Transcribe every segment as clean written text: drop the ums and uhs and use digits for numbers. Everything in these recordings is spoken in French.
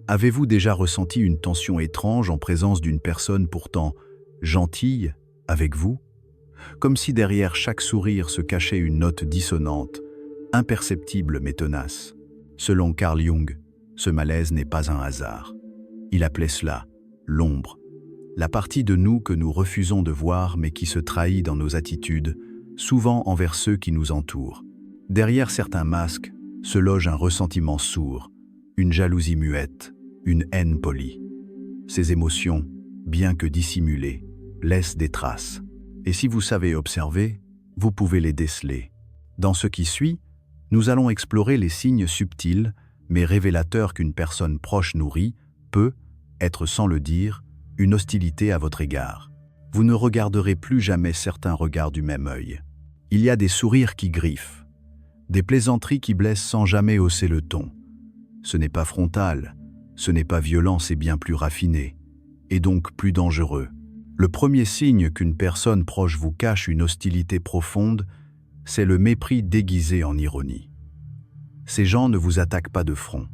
Avez-vous déjà ressenti une tension étrange en présence d'une personne pourtant gentille avec vous? Comme si derrière chaque sourire se cachait une note dissonante, imperceptible mais tenace. Selon Carl Jung, ce malaise n'est pas un hasard. Il appelait cela l'ombre, la partie de nous que nous refusons de voir mais qui se trahit dans nos attitudes, souvent envers ceux qui nous entourent. Derrière certains masques se loge un ressentiment sourd, une jalousie muette, une haine polie. Ces émotions, bien que dissimulées, laissent des traces. Et si vous savez observer, vous pouvez les déceler. Dans ce qui suit, nous allons explorer les signes subtils, mais révélateurs qu'une personne proche nourrit, peut être sans le dire, une hostilité à votre égard. Vous ne regarderez plus jamais certains regards du même œil. Il y a des sourires qui griffent, des plaisanteries qui blessent sans jamais hausser le ton. Ce n'est pas frontal, ce n'est pas violent, c'est bien plus raffiné, et donc plus dangereux. Le premier signe qu'une personne proche vous cache une hostilité profonde, c'est le mépris déguisé en ironie. Ces gens ne vous attaquent pas de front.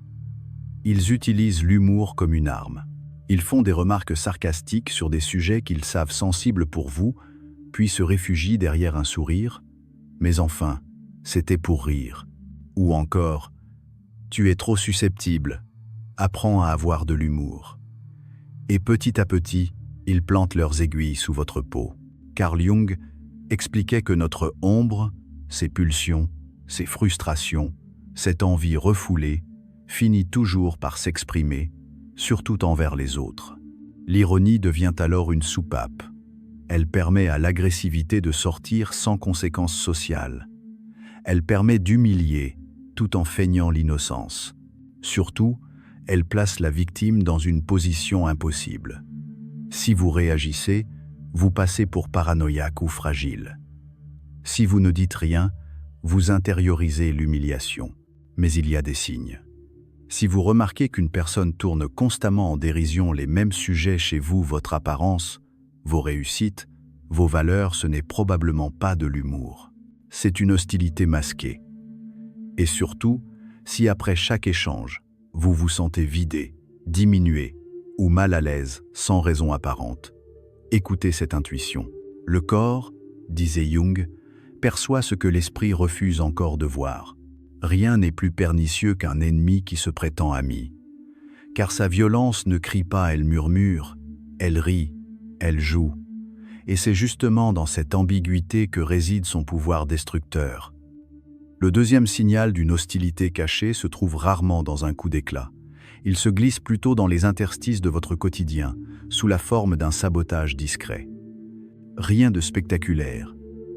Ils utilisent l'humour comme une arme. Ils font des remarques sarcastiques sur des sujets qu'ils savent sensibles pour vous, puis se réfugient derrière un sourire. Mais enfin, c'était pour rire. Ou encore, tu es trop susceptible, apprends à avoir de l'humour. Et petit à petit, ils plantent leurs aiguilles sous votre peau. Carl Jung expliquait que notre ombre, ses pulsions, ses frustrations, cette envie refoulée, finit toujours par s'exprimer, surtout envers les autres. L'ironie devient alors une soupape. Elle permet à l'agressivité de sortir sans conséquences sociales. Elle permet d'humilier tout en feignant l'innocence. Surtout, elle place la victime dans une position impossible. Si vous réagissez, vous passez pour paranoïaque ou fragile. Si vous ne dites rien, vous intériorisez l'humiliation. Mais il y a des signes. Si vous remarquez qu'une personne tourne constamment en dérision les mêmes sujets chez vous, votre apparence, vos réussites, vos valeurs, ce n'est probablement pas de l'humour. C'est une hostilité masquée. Et surtout, si après chaque échange, vous vous sentez vidé, diminué ou mal à l'aise sans raison apparente, écoutez cette intuition. Le corps, disait Jung, perçoit ce que l'esprit refuse encore de voir. Rien n'est plus pernicieux qu'un ennemi qui se prétend ami. Car sa violence ne crie pas, elle murmure, elle rit, elle joue. Et c'est justement dans cette ambiguïté que réside son pouvoir destructeur. Le deuxième signal d'une hostilité cachée se trouve rarement dans un coup d'éclat. Il se glisse plutôt dans les interstices de votre quotidien, sous la forme d'un sabotage discret. Rien de spectaculaire,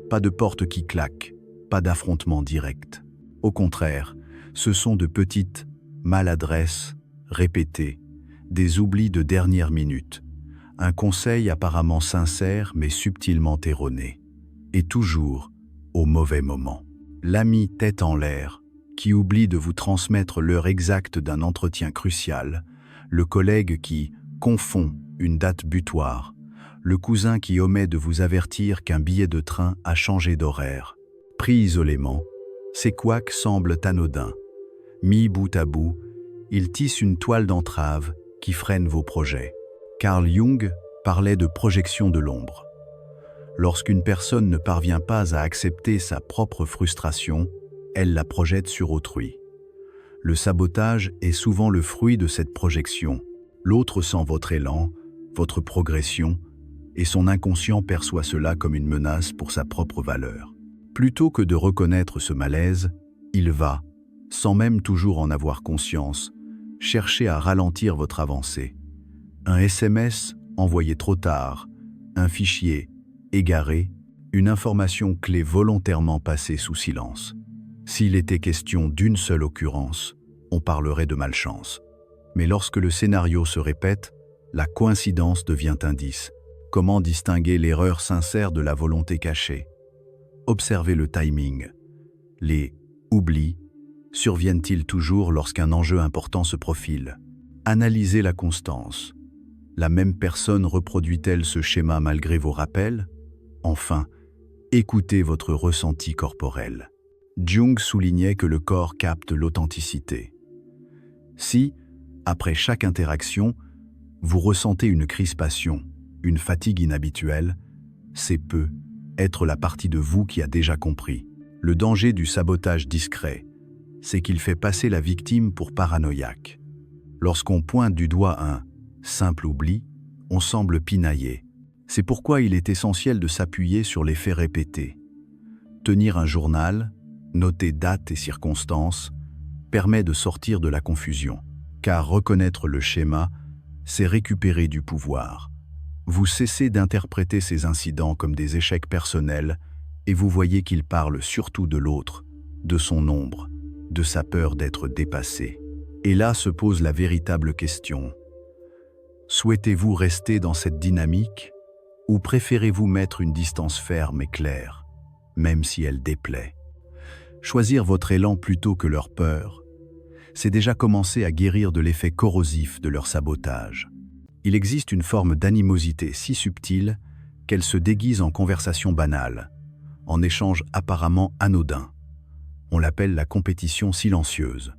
pas de porte qui claque, pas d'affrontement direct. Au contraire, ce sont de petites maladresses répétées, des oublis de dernière minute, un conseil apparemment sincère mais subtilement erroné. Et toujours au mauvais moment. L'ami tête en l'air, qui oublie de vous transmettre l'heure exacte d'un entretien crucial, le collègue qui confond une date butoir, le cousin qui omet de vous avertir qu'un billet de train a changé d'horaire. Pris isolément, ces couacs semblent anodins. Mis bout à bout, ils tissent une toile d'entrave qui freine vos projets. Carl Jung parlait de projection de l'ombre. Lorsqu'une personne ne parvient pas à accepter sa propre frustration, elle la projette sur autrui. Le sabotage est souvent le fruit de cette projection. L'autre sent votre élan, votre progression, et son inconscient perçoit cela comme une menace pour sa propre valeur. Plutôt que de reconnaître ce malaise, il va, sans même toujours en avoir conscience, chercher à ralentir votre avancée. Un SMS envoyé trop tard, un fichier égaré, une information clé volontairement passée sous silence. S'il était question d'une seule occurrence, on parlerait de malchance. Mais lorsque le scénario se répète, la coïncidence devient indice. Comment distinguer l'erreur sincère de la volonté cachée? Observez le timing. Les oublis surviennent-ils toujours lorsqu'un enjeu important se profile? Analysez la constance. La même personne reproduit-elle ce schéma malgré vos rappels? Enfin, écoutez votre ressenti corporel. Jung soulignait que le corps capte l'authenticité. Si, Après chaque interaction, vous ressentez une crispation, une fatigue inhabituelle. C'est peu être la partie de vous qui a déjà compris. Le danger du sabotage discret, c'est qu'il fait passer la victime pour paranoïaque. Lorsqu'on pointe du doigt un simple oubli, on semble pinailler. C'est pourquoi il est essentiel de s'appuyer sur les faits répétés. Tenir un journal, noter dates et circonstances, permet de sortir de la confusion. Car reconnaître le schéma, c'est récupérer du pouvoir. Vous cessez d'interpréter ces incidents comme des échecs personnels et vous voyez qu'ils parlent surtout de l'autre, de son ombre, de sa peur d'être dépassé. Et là se pose la véritable question. Souhaitez-vous rester dans cette dynamique ou préférez-vous mettre une distance ferme et claire, même si elle déplaît? Choisir votre élan plutôt que leur peur, c'est déjà commencer à guérir de l'effet corrosif de leur sabotage. Il existe une forme d'animosité si subtile qu'elle se déguise en conversation banale, en échange apparemment anodin. On l'appelle la compétition silencieuse.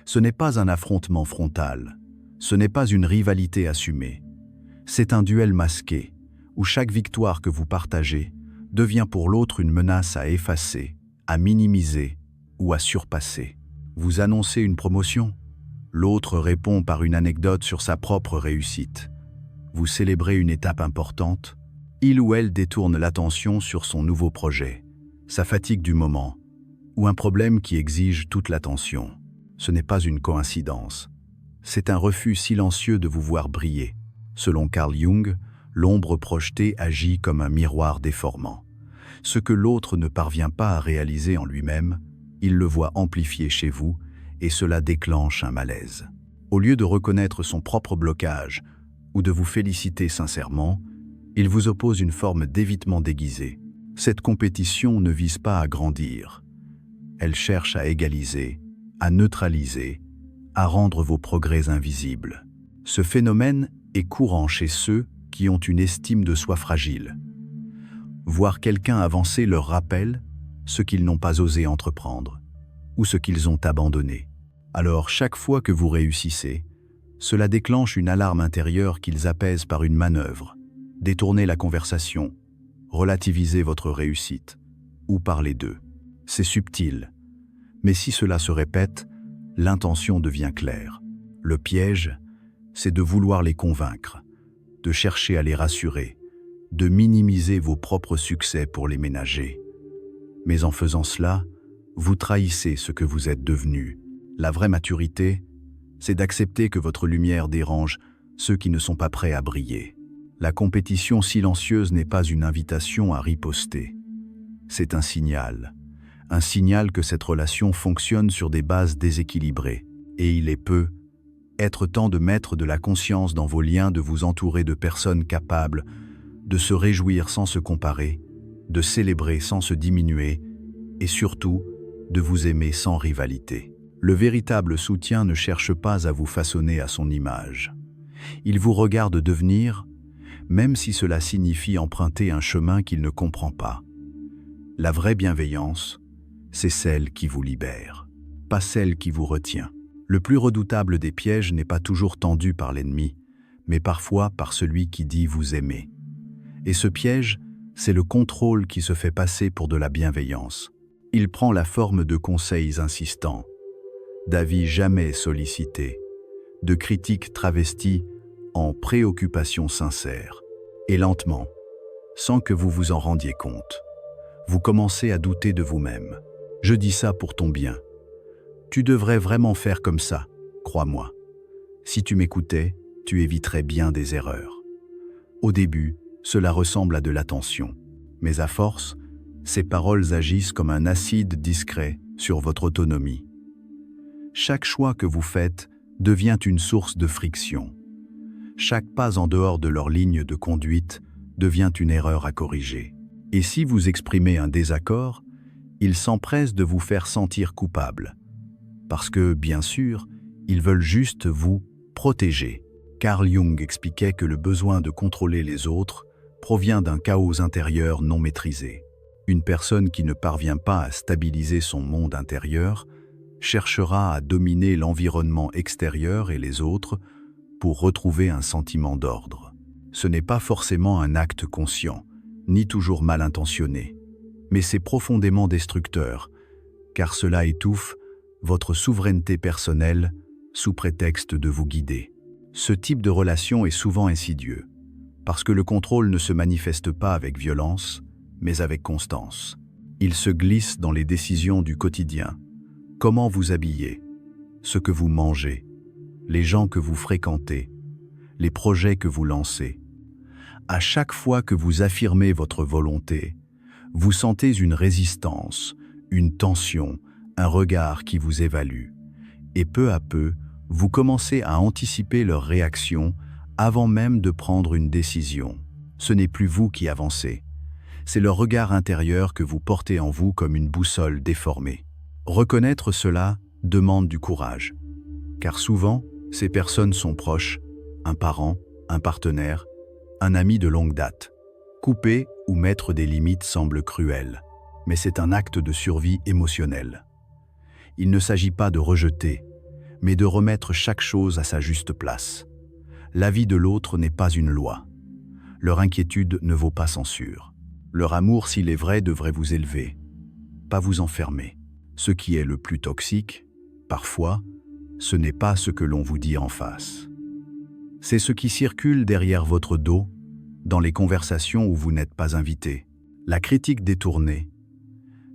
Ce n'est pas un affrontement frontal, ce n'est pas une rivalité assumée. C'est un duel masqué, où chaque victoire que vous partagez devient pour l'autre une menace à effacer, à minimiser ou à surpasser. Vous annoncez une promotion, l'autre répond par une anecdote sur sa propre réussite. Vous célébrez une étape importante, il ou elle détourne l'attention sur son nouveau projet, sa fatigue du moment, ou un problème qui exige toute l'attention. Ce n'est pas une coïncidence, c'est un refus silencieux de vous voir briller. Selon Carl Jung, l'ombre projetée agit comme un miroir déformant. Ce que l'autre ne parvient pas à réaliser en lui-même, il le voit amplifié chez vous et cela déclenche un malaise. Au lieu de reconnaître son propre blocage ou de vous féliciter sincèrement, il vous oppose une forme d'évitement déguisé. Cette compétition ne vise pas à grandir. Elle cherche à égaliser, à neutraliser, à rendre vos progrès invisibles. Ce phénomène est courant chez ceux qui ont une estime de soi fragile. Voir quelqu'un avancer leur rappelle ce qu'ils n'ont pas osé entreprendre ou ce qu'ils ont abandonné. Alors, chaque fois que vous réussissez, cela déclenche une alarme intérieure qu'ils apaisent par une manœuvre. Détourner la conversation, relativiser votre réussite ou parler d'eux. C'est subtil, mais si cela se répète, l'intention devient claire. Le piège, c'est de vouloir les convaincre, de chercher à les rassurer, de minimiser vos propres succès pour les ménager. Mais en faisant cela, vous trahissez ce que vous êtes devenu. La vraie maturité, c'est d'accepter que votre lumière dérange ceux qui ne sont pas prêts à briller. La compétition silencieuse n'est pas une invitation à riposter. C'est un signal que cette relation fonctionne sur des bases déséquilibrées. Et il est être temps de mettre de la conscience dans vos liens, de vous entourer de personnes capables de se réjouir sans se comparer, de célébrer sans se diminuer, et surtout, de vous aimer sans rivalité. Le véritable soutien ne cherche pas à vous façonner à son image. Il vous regarde devenir, même si cela signifie emprunter un chemin qu'il ne comprend pas. La vraie bienveillance, c'est celle qui vous libère, pas celle qui vous retient. Le plus redoutable des pièges n'est pas toujours tendu par l'ennemi, mais parfois par celui qui dit vous aimer. Et ce piège, c'est le contrôle qui se fait passer pour de la bienveillance. Il prend la forme de conseils insistants, d'avis jamais sollicités, de critiques travesties en préoccupations sincères. Et lentement, sans que vous vous en rendiez compte, vous commencez à douter de vous-même. Je dis ça pour ton bien. Tu devrais vraiment faire comme ça, crois-moi. Si tu m'écoutais, tu éviterais bien des erreurs. Au début, cela ressemble à de l'attention, mais à force, ces paroles agissent comme un acide discret sur votre autonomie. Chaque choix que vous faites devient une source de friction. Chaque pas en dehors de leur ligne de conduite devient une erreur à corriger. Et si vous exprimez un désaccord, ils s'empressent de vous faire sentir coupable. Parce que, bien sûr, ils veulent juste vous protéger. Carl Jung expliquait que le besoin de contrôler les autres provient d'un chaos intérieur non maîtrisé. Une personne qui ne parvient pas à stabiliser son monde intérieur cherchera à dominer l'environnement extérieur et les autres pour retrouver un sentiment d'ordre. Ce n'est pas forcément un acte conscient, ni toujours mal intentionné, mais c'est profondément destructeur, car cela étouffe votre souveraineté personnelle sous prétexte de vous guider. Ce type de relation est souvent insidieux, parce que le contrôle ne se manifeste pas avec violence, mais avec constance. Il se glisse dans les décisions du quotidien. Comment vous habillez, ce que vous mangez, les gens que vous fréquentez, les projets que vous lancez. À chaque fois que vous affirmez votre volonté, vous sentez une résistance, une tension, un regard qui vous évalue. Et peu à peu, vous commencez à anticiper leurs réactions avant même de prendre une décision. Ce n'est plus vous qui avancez. C'est leur regard intérieur que vous portez en vous comme une boussole déformée. Reconnaître cela demande du courage, car souvent, ces personnes sont proches, un parent, un partenaire, un ami de longue date. Couper ou mettre des limites semble cruel, mais c'est un acte de survie émotionnelle. Il ne s'agit pas de rejeter, mais de remettre chaque chose à sa juste place. L'avis de l'autre n'est pas une loi. Leur inquiétude ne vaut pas censure. Leur amour, s'il est vrai, devrait vous élever, pas vous enfermer. Ce qui est le plus toxique, parfois, ce n'est pas ce que l'on vous dit en face. C'est ce qui circule derrière votre dos, dans les conversations où vous n'êtes pas invité. La critique détournée,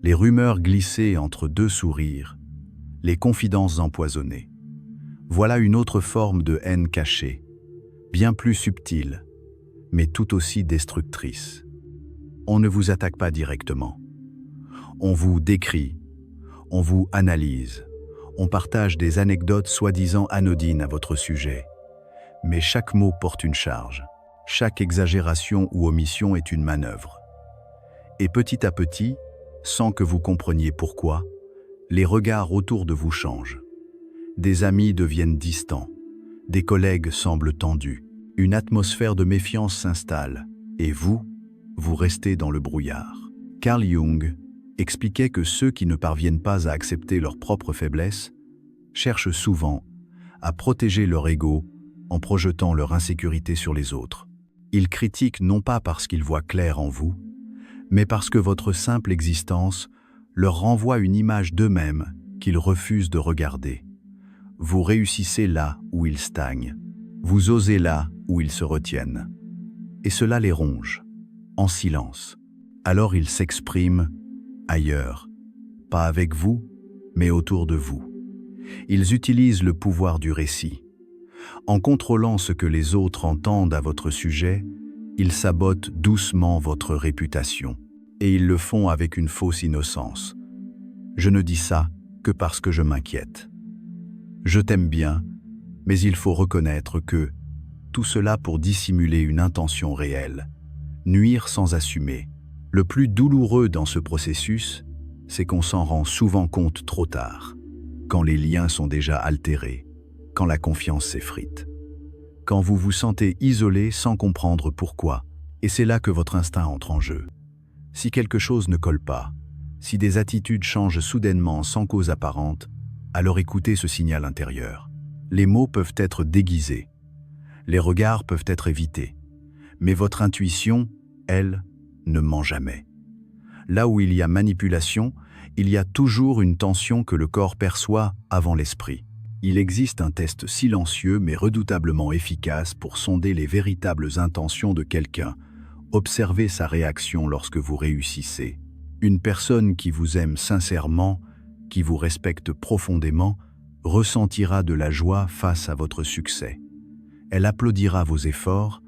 les rumeurs glissées entre deux sourires, les confidences empoisonnées. Voilà une autre forme de haine cachée, bien plus subtile, mais tout aussi destructrice. On ne vous attaque pas directement. On vous décrit, on vous analyse, on partage des anecdotes soi-disant anodines à votre sujet. Mais chaque mot porte une charge. Chaque exagération ou omission est une manœuvre. Et petit à petit, sans que vous compreniez pourquoi, les regards autour de vous changent. Des amis deviennent distants, des collègues semblent tendus, une atmosphère de méfiance s'installe, et vous restez dans le brouillard. Carl Jung expliquait que ceux qui ne parviennent pas à accepter leurs propres faiblesses cherchent souvent à protéger leur ego en projetant leur insécurité sur les autres. Ils critiquent non pas parce qu'ils voient clair en vous, mais parce que votre simple existence leur renvoie une image d'eux-mêmes qu'ils refusent de regarder. Vous réussissez là où ils stagnent. Vous osez là où ils se retiennent. Et cela les ronge, en silence. Alors ils s'expriment ailleurs, pas avec vous, mais autour de vous. Ils utilisent le pouvoir du récit. En contrôlant ce que les autres entendent à votre sujet, ils sabotent doucement votre réputation. Et ils le font avec une fausse innocence. Je ne dis ça que parce que je m'inquiète. Je t'aime bien, mais il faut reconnaître que tout cela pour dissimuler une intention réelle, nuire sans assumer. Le plus douloureux dans ce processus, c'est qu'on s'en rend souvent compte trop tard, quand les liens sont déjà altérés, quand la confiance s'effrite, quand vous vous sentez isolé sans comprendre pourquoi, et c'est là que votre instinct entre en jeu. Si quelque chose ne colle pas, si des attitudes changent soudainement sans cause apparente, alors écoutez ce signal intérieur. Les mots peuvent être déguisés, les regards peuvent être évités, mais votre intuition, elle, ne ment jamais. Là où il y a manipulation, il y a toujours une tension que le corps perçoit avant l'esprit. Il existe un test silencieux mais redoutablement efficace pour sonder les véritables intentions de quelqu'un. Observez sa réaction lorsque vous réussissez. Une personne qui vous aime sincèrement, qui vous respecte profondément, ressentira de la joie face à votre succès. Elle applaudira vos efforts,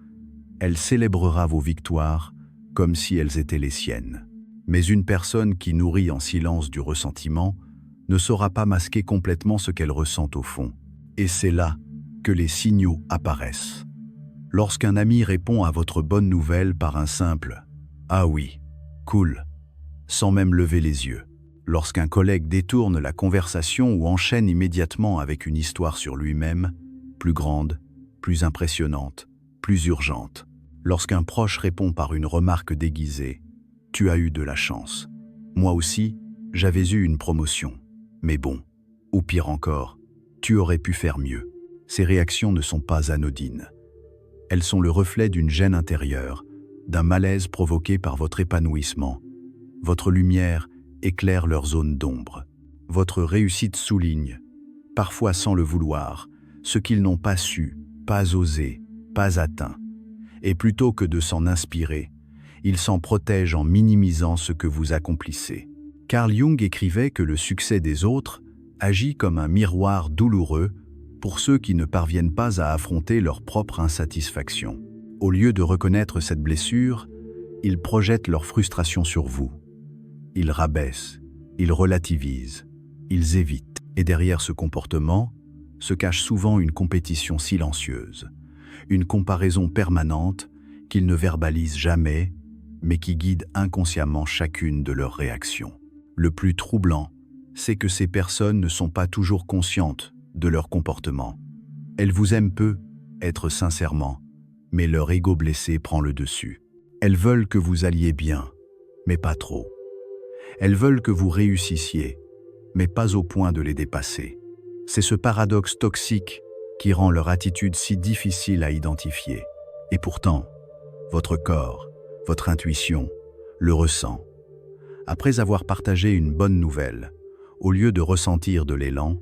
elle célébrera vos victoires comme si elles étaient les siennes. Mais une personne qui nourrit en silence du ressentiment ne saura pas masquer complètement ce qu'elle ressent au fond. Et c'est là que les signaux apparaissent. Lorsqu'un ami répond à votre bonne nouvelle par un simple « Ah oui, cool », sans même lever les yeux. Lorsqu'un collègue détourne la conversation ou enchaîne immédiatement avec une histoire sur lui-même, plus grande, plus impressionnante, plus urgente. Lorsqu'un proche répond par une remarque déguisée, « Tu as eu de la chance. Moi aussi, j'avais eu une promotion. Mais bon. » Ou pire encore, tu aurais pu faire mieux. Ces réactions ne sont pas anodines. Elles sont le reflet d'une gêne intérieure, d'un malaise provoqué par votre épanouissement. Votre lumière éclaire leur zone d'ombre. Votre réussite souligne, parfois sans le vouloir, ce qu'ils n'ont pas su, pas osé, pas atteint. Et plutôt que de s'en inspirer, ils s'en protègent en minimisant ce que vous accomplissez. Carl Jung écrivait que le succès des autres agit comme un miroir douloureux pour ceux qui ne parviennent pas à affronter leur propre insatisfaction. Au lieu de reconnaître cette blessure, ils projettent leur frustration sur vous. Ils rabaissent, ils relativisent, ils évitent. Et derrière ce comportement se cache souvent une compétition silencieuse, une comparaison permanente qu'ils ne verbalisent jamais, mais qui guide inconsciemment chacune de leurs réactions. Le plus troublant, c'est que ces personnes ne sont pas toujours conscientes de leur comportement. Elles vous aiment peu, être sincèrement, mais leur ego blessé prend le dessus. Elles veulent que vous alliez bien, mais pas trop. Elles veulent que vous réussissiez, mais pas au point de les dépasser. C'est ce paradoxe toxique qui rend leur attitude si difficile à identifier. Et pourtant, votre corps, votre intuition, le ressent. Après avoir partagé une bonne nouvelle, au lieu de ressentir de l'élan,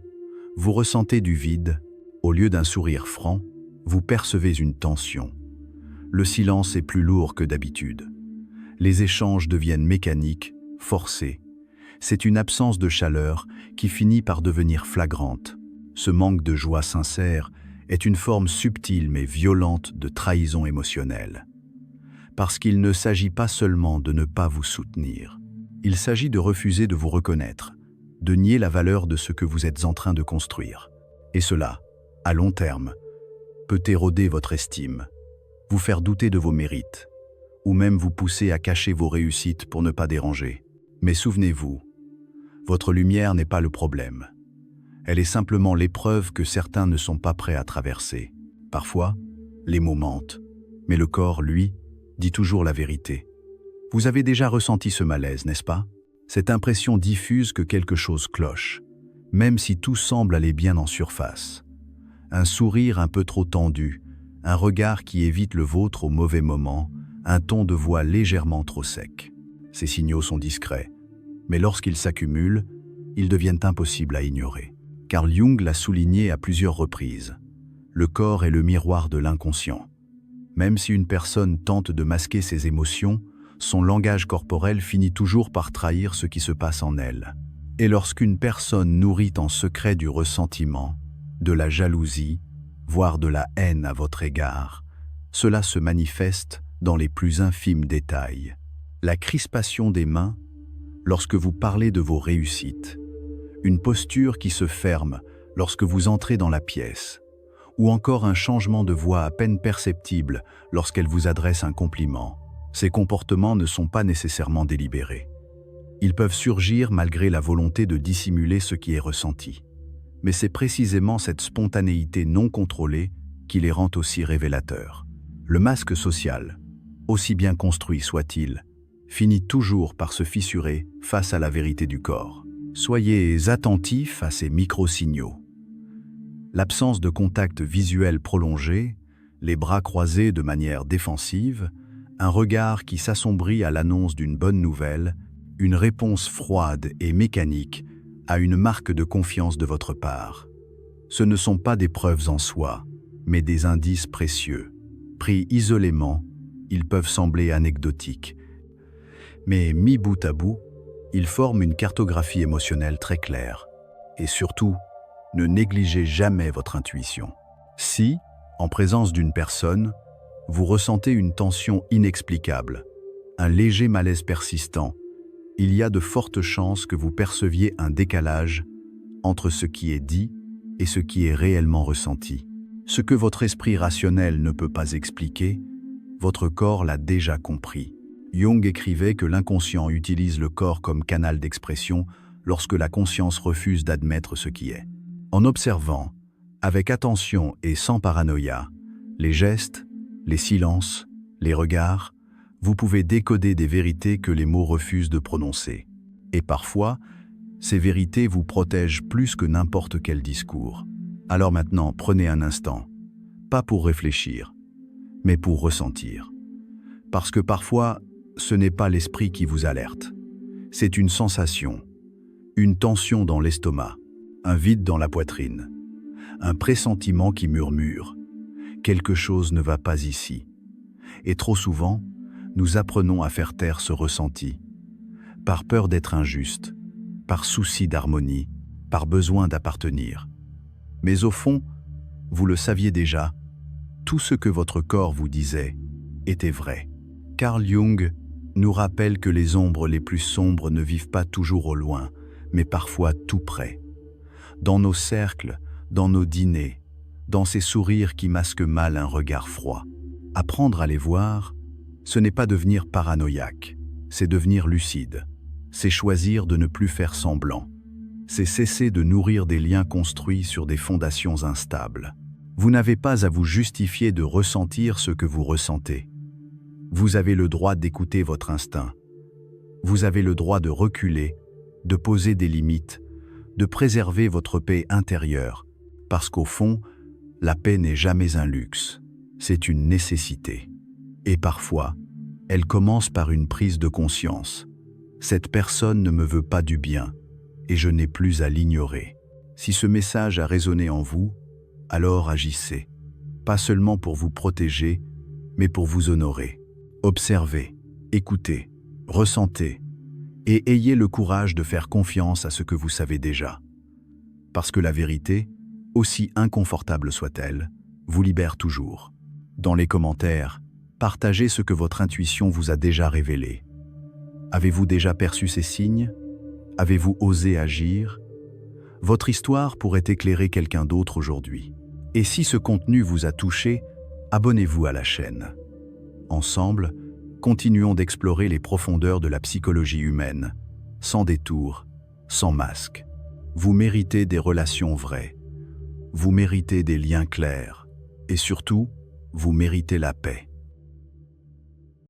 vous ressentez du vide. Au lieu d'un sourire franc, vous percevez une tension. Le silence est plus lourd que d'habitude. Les échanges deviennent mécaniques, forcés. C'est une absence de chaleur qui finit par devenir flagrante. Ce manque de joie sincère est une forme subtile mais violente de trahison émotionnelle. Parce qu'il ne s'agit pas seulement de ne pas vous soutenir. Il s'agit de refuser de vous reconnaître, de nier la valeur de ce que vous êtes en train de construire. Et cela, à long terme, peut éroder votre estime, vous faire douter de vos mérites, ou même vous pousser à cacher vos réussites pour ne pas déranger. Mais souvenez-vous, votre lumière n'est pas le problème. Elle est simplement l'épreuve que certains ne sont pas prêts à traverser. Parfois, les mots mentent, mais le corps, lui, dit toujours la vérité. Vous avez déjà ressenti ce malaise, n'est-ce pas? Cette impression diffuse que quelque chose cloche, même si tout semble aller bien en surface. Un sourire un peu trop tendu, un regard qui évite le vôtre au mauvais moment, un ton de voix légèrement trop sec. Ces signaux sont discrets, mais lorsqu'ils s'accumulent, ils deviennent impossibles à ignorer. Carl Jung l'a souligné à plusieurs reprises. Le corps est le miroir de l'inconscient. Même si une personne tente de masquer ses émotions, son langage corporel finit toujours par trahir ce qui se passe en elle. Et lorsqu'une personne nourrit en secret du ressentiment, de la jalousie, voire de la haine à votre égard, cela se manifeste dans les plus infimes détails. La crispation des mains, lorsque vous parlez de vos réussites, une posture qui se ferme lorsque vous entrez dans la pièce, ou encore un changement de voix à peine perceptible lorsqu'elle vous adresse un compliment. Ces comportements ne sont pas nécessairement délibérés. Ils peuvent surgir malgré la volonté de dissimuler ce qui est ressenti. Mais c'est précisément cette spontanéité non contrôlée qui les rend aussi révélateurs. Le masque social, aussi bien construit soit-il, finit toujours par se fissurer face à la vérité du corps. Soyez attentifs à ces micro-signaux. L'absence de contact visuel prolongé, les bras croisés de manière défensive, un regard qui s'assombrit à l'annonce d'une bonne nouvelle, une réponse froide et mécanique à une marque de confiance de votre part. Ce ne sont pas des preuves en soi, mais des indices précieux. Pris isolément, ils peuvent sembler anecdotiques. Mais mis bout à bout, ils forment une cartographie émotionnelle très claire. Et surtout, ne négligez jamais votre intuition. Si, en présence d'une personne, vous ressentez une tension inexplicable, un léger malaise persistant, il y a de fortes chances que vous perceviez un décalage entre ce qui est dit et ce qui est réellement ressenti. Ce que votre esprit rationnel ne peut pas expliquer, votre corps l'a déjà compris. Jung écrivait que l'inconscient utilise le corps comme canal d'expression lorsque la conscience refuse d'admettre ce qui est. En observant, avec attention et sans paranoïa, les gestes, les silences, les regards, vous pouvez décoder des vérités que les mots refusent de prononcer. Et parfois, Ces vérités vous protègent plus que n'importe quel discours. Alors maintenant, prenez un instant, pas pour réfléchir, mais pour ressentir. Parce que parfois, ce n'est pas l'esprit qui vous alerte. C'est une sensation, une tension dans l'estomac, un vide dans la poitrine, un pressentiment qui murmure « quelque chose ne va pas ici ». Et trop souvent, nous apprenons à faire taire ce ressenti, par peur d'être injuste, par souci d'harmonie, par besoin d'appartenir. Mais au fond, vous le saviez déjà, tout ce que votre corps vous disait était vrai. Carl Jung nous rappelle que les ombres les plus sombres ne vivent pas toujours au loin, mais parfois tout près. Dans nos cercles, dans nos dîners, dans ces sourires qui masquent mal un regard froid. Apprendre à les voir, ce n'est pas devenir paranoïaque, c'est devenir lucide. C'est choisir de ne plus faire semblant. C'est cesser de nourrir des liens construits sur des fondations instables. Vous n'avez pas à vous justifier de ressentir ce que vous ressentez. Vous avez le droit d'écouter votre instinct. Vous avez le droit de reculer, de poser des limites, de préserver votre paix intérieure, parce qu'au fond, la paix n'est jamais un luxe, c'est une nécessité. Et parfois, elle commence par une prise de conscience. Cette personne ne me veut pas du bien, et je n'ai plus à l'ignorer. Si ce message a résonné en vous, alors agissez, pas seulement pour vous protéger, mais pour vous honorer. Observez, écoutez, ressentez, et ayez le courage de faire confiance à ce que vous savez déjà. Parce que la vérité, aussi inconfortable soit-elle, vous libère toujours. Dans les commentaires, partagez ce que votre intuition vous a déjà révélé. Avez-vous déjà perçu ces signes? Avez-vous osé agir? Votre histoire pourrait éclairer quelqu'un d'autre aujourd'hui. Et si ce contenu vous a touché, abonnez-vous à la chaîne. Ensemble, continuons d'explorer les profondeurs de la psychologie humaine, sans détour, sans masque. Vous méritez des relations vraies. Vous méritez des liens clairs. Et surtout, vous méritez la paix.